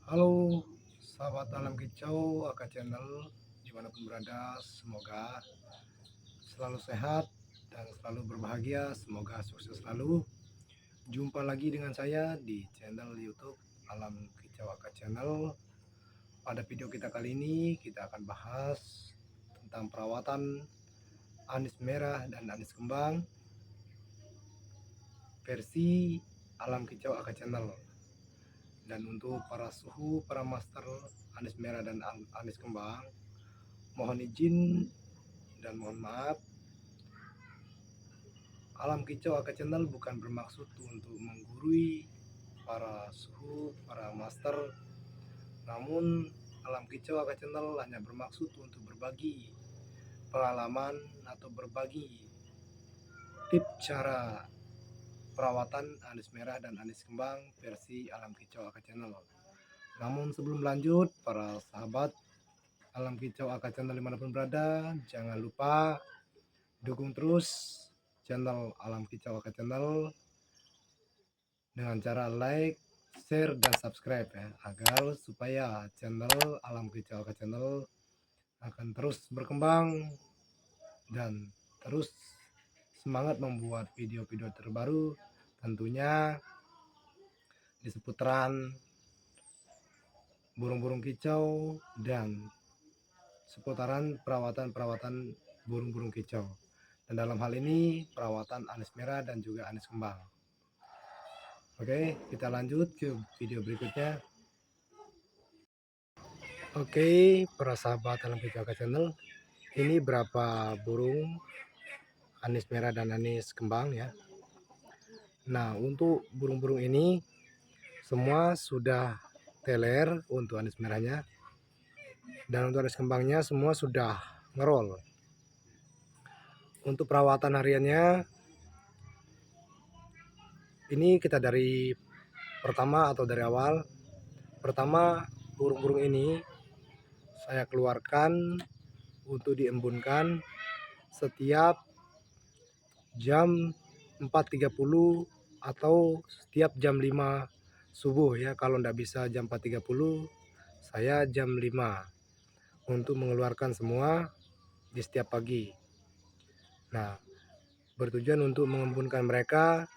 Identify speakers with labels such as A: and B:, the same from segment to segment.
A: Halo, sahabat alam kicau, Aka Channel, dimanapun berada, semoga selalu sehat dan selalu berbahagia, semoga sukses selalu. Jumpa lagi dengan saya di channel YouTube Alam Kicau Aka Channel. Pada video kita kali ini, kita akan bahas tentang perawatan anis merah dan anis kembang versi Alam Kicau Aka Channel. Dan untuk para suhu, para master anis merah dan anis kembang, mohon izin dan mohon maaf, Alam Kicau Aka Channel bukan bermaksud untuk menggurui para suhu, para master, namun Alam Kicau Aka Channel hanya bermaksud untuk berbagi pengalaman atau berbagi tips cara perawatan anis merah dan anis kembang versi Alam Kicau Aka Channel. Namun sebelum lanjut, para sahabat Alam Kicau Aka Channel dimanapun berada, jangan lupa dukung terus channel Alam Kicau Aka Channel dengan cara like, share, dan subscribe ya, agar supaya channel Alam Kicau Aka Channel akan terus berkembang dan terus semangat membuat video-video terbaru, tentunya di seputaran burung-burung kicau dan seputaran perawatan burung-burung kicau, dan dalam hal ini perawatan anis merah dan juga anis kembang. Oke, kita lanjut ke video berikutnya. Oke, para sahabat Alam Kicau Aka Channel, ini berapa burung anis merah dan anis kembang ya. Nah, untuk burung-burung ini semua sudah teler untuk anis merahnya, dan untuk anis kembangnya semua sudah ngerol. Untuk perawatan hariannya, ini kita dari pertama atau dari awal. Pertama, burung-burung ini saya keluarkan untuk diembunkan setiap jam 4.30 atau setiap jam 5 subuh ya. Kalau tidak bisa jam 4.30, saya jam 5 untuk mengeluarkan semua di setiap pagi. Nah, bertujuan untuk mengembunkan mereka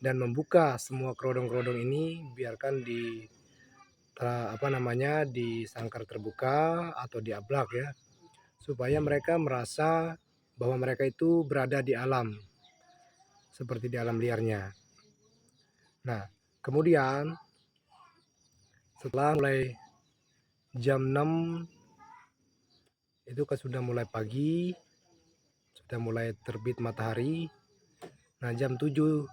A: dan membuka semua kerodong-kerodong ini, biarkan di di sangkar terbuka atau di ablak ya, supaya mereka merasa bahwa mereka itu berada di alam, seperti di alam liarnya. Nah, kemudian setelah mulai jam 6 itu kan sudah mulai pagi, sudah mulai terbit matahari. Nah, jam 7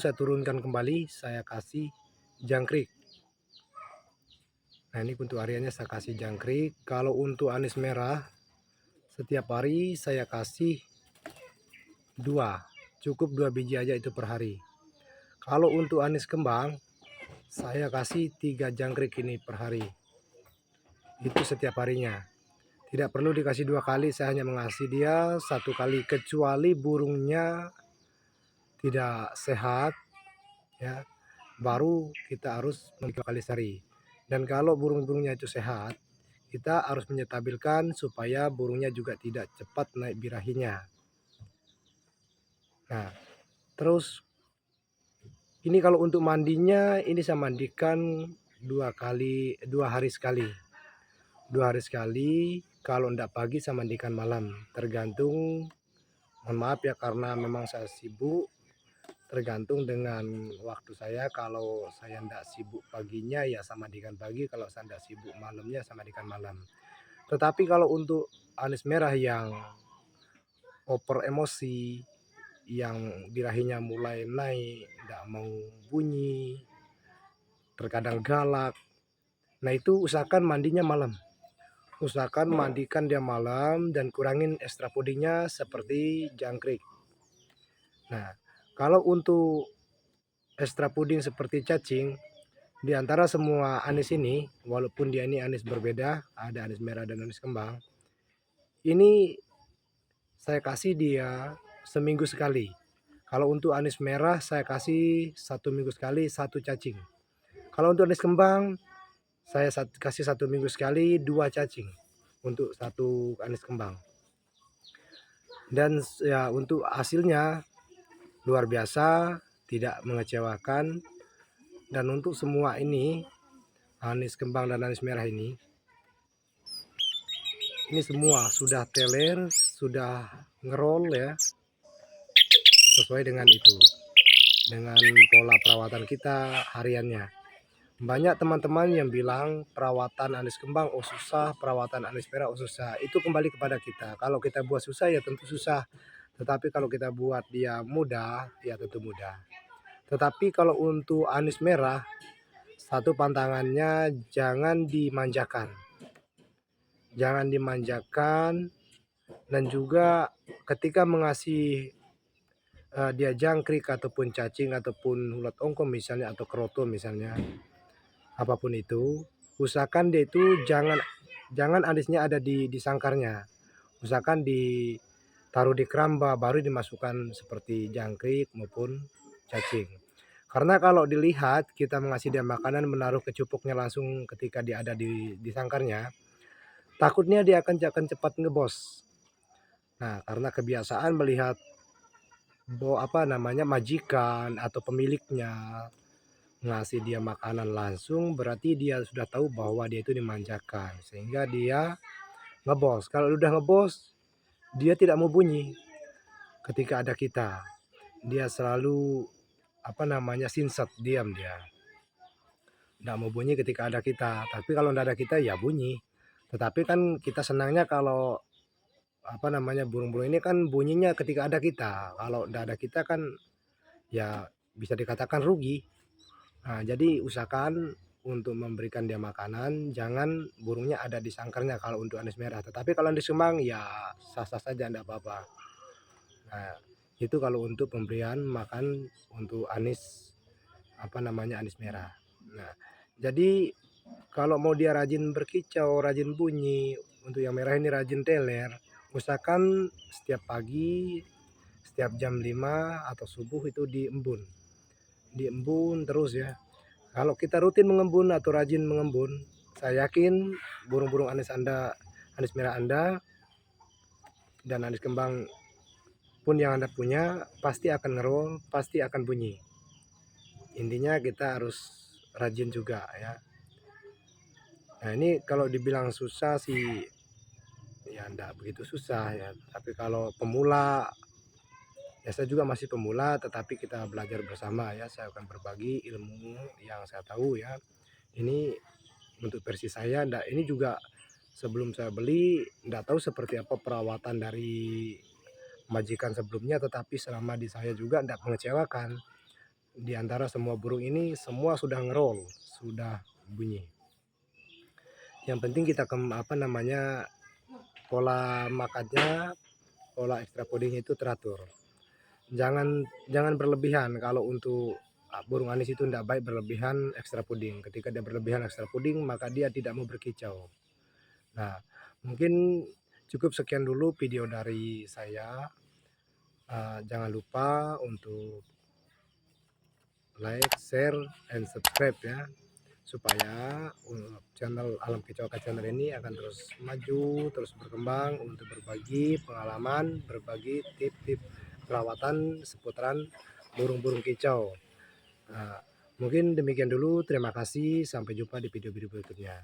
A: saya turunkan kembali, saya kasih jangkrik. Nah, ini untuk hariannya saya kasih jangkrik. Kalau untuk anis merah, setiap hari saya kasih 2, cukup 2 biji aja itu per hari. Kalau untuk anis kembang, saya kasih 3 jangkrik ini per hari. Itu setiap harinya. Tidak perlu dikasih 2 kali, saya hanya mengasih dia 1 kali, kecuali burungnya tidak sehat ya, baru kita harus 2 kali sehari. Dan kalau burung-burungnya itu sehat, kita harus menyetabilkan supaya burungnya juga tidak cepat naik birahinya. Nah, terus ini kalau untuk mandinya, ini saya mandikan 2 hari sekali. 2 hari sekali, kalau enggak pagi saya mandikan malam, tergantung, mohon maaf ya karena memang saya sibuk, tergantung dengan waktu saya. Kalau saya enggak sibuk paginya ya saya mandikan pagi, kalau saya enggak sibuk malamnya saya mandikan malam. Tetapi kalau untuk anis merah yang over emosi, yang birahinya mulai naik, enggak mau bunyi, terkadang galak, nah itu usahakan mandinya malam. Usahakan mandikan dia malam dan kurangin ekstra pudingnya seperti jangkrik. Nah, kalau untuk ekstra puding seperti cacing, di antara semua anis ini, walaupun dia ini anis berbeda, ada anis merah dan anis kembang, ini saya kasih dia seminggu sekali. Kalau untuk anis merah saya kasih 1 minggu sekali 1 cacing. Kalau untuk anis kembang saya kasih 1 minggu sekali 2 cacing untuk satu anis kembang. Dan ya untuk hasilnya luar biasa, tidak mengecewakan. Dan untuk semua ini anis kembang dan anis merah ini semua sudah teler, sudah ngerol ya, sesuai dengan itu, dengan pola perawatan kita hariannya. Banyak teman-teman yang bilang perawatan anis kembang oh susah, perawatan anis merah oh susah. Itu kembali kepada kita. Kalau kita buat susah ya tentu susah. Tetapi kalau kita buat dia mudah, ya tentu mudah. Tetapi kalau untuk anis merah, satu pantangannya jangan dimanjakan. Jangan dimanjakan, dan juga ketika mengasih dia jangkrik ataupun cacing ataupun ulat ongkom misalnya atau keroto misalnya, apapun itu, usahakan dia itu jangan jangan anisnya ada di sangkarnya. Usahakan ditaruh di keramba baru dimasukkan seperti jangkrik maupun cacing. Karena kalau dilihat kita mengasih dia makanan menaruh kecupuknya langsung ketika dia ada di sangkarnya, takutnya dia akan cepat ngebos. Nah, karena kebiasaan melihat majikan atau pemiliknya ngasih dia makanan langsung, berarti dia sudah tahu bahwa dia itu dimanjakan sehingga dia ngebos. Kalau udah ngebos, dia tidak mau bunyi ketika ada kita. Dia selalu sinset, diam dia. Nggak mau bunyi ketika ada kita. Tapi kalau nggak ada kita ya bunyi. Tetapi kan kita senangnya kalau burung-burung ini kan bunyinya ketika ada kita. Kalau nggak ada kita kan ya bisa dikatakan rugi. Nah, jadi usahakan untuk memberikan dia makanan, jangan burungnya ada di sangkarnya kalau untuk anis merah. Tetapi kalau anis kembang ya sah-sah saja, enggak apa-apa. Nah, itu kalau untuk pemberian makan untuk anis anis merah. Nah, jadi kalau mau dia rajin berkicau, rajin bunyi, untuk yang merah ini rajin teler, usahakan setiap pagi, setiap jam 5 atau subuh itu diembun. Diembun terus ya. Kalau kita rutin mengembun atau rajin mengembun, saya yakin burung-burung anis anis merah Anda dan anis kembang pun yang Anda punya pasti akan ngerol, pasti akan bunyi. Intinya kita harus rajin juga ya. Nah, ini kalau dibilang susah sih ya enggak begitu susah ya. Tapi kalau pemula, ya saya juga masih pemula, tetapi kita belajar bersama ya. Saya akan berbagi ilmu yang saya tahu ya. Ini untuk versi saya, ini juga sebelum saya beli enggak tahu seperti apa perawatan dari majikan sebelumnya, tetapi selama di saya juga enggak mengecewakan. Di antara semua burung ini semua sudah ngerol, sudah bunyi. Yang penting kita pola makannya, pola extra fooding itu teratur. Jangan berlebihan. Kalau untuk burung anis itu tidak baik berlebihan extra fooding. Ketika dia berlebihan extra fooding, maka dia tidak mau berkicau. Nah, mungkin cukup sekian dulu video dari saya. Jangan lupa untuk like, share, and subscribe ya, supaya channel Alam Kicaukan channel ini akan terus maju, terus berkembang untuk berbagi pengalaman, berbagi tip-tip perawatan seputaran burung-burung kicau. Nah, mungkin demikian dulu, terima kasih, sampai jumpa di video-video berikutnya.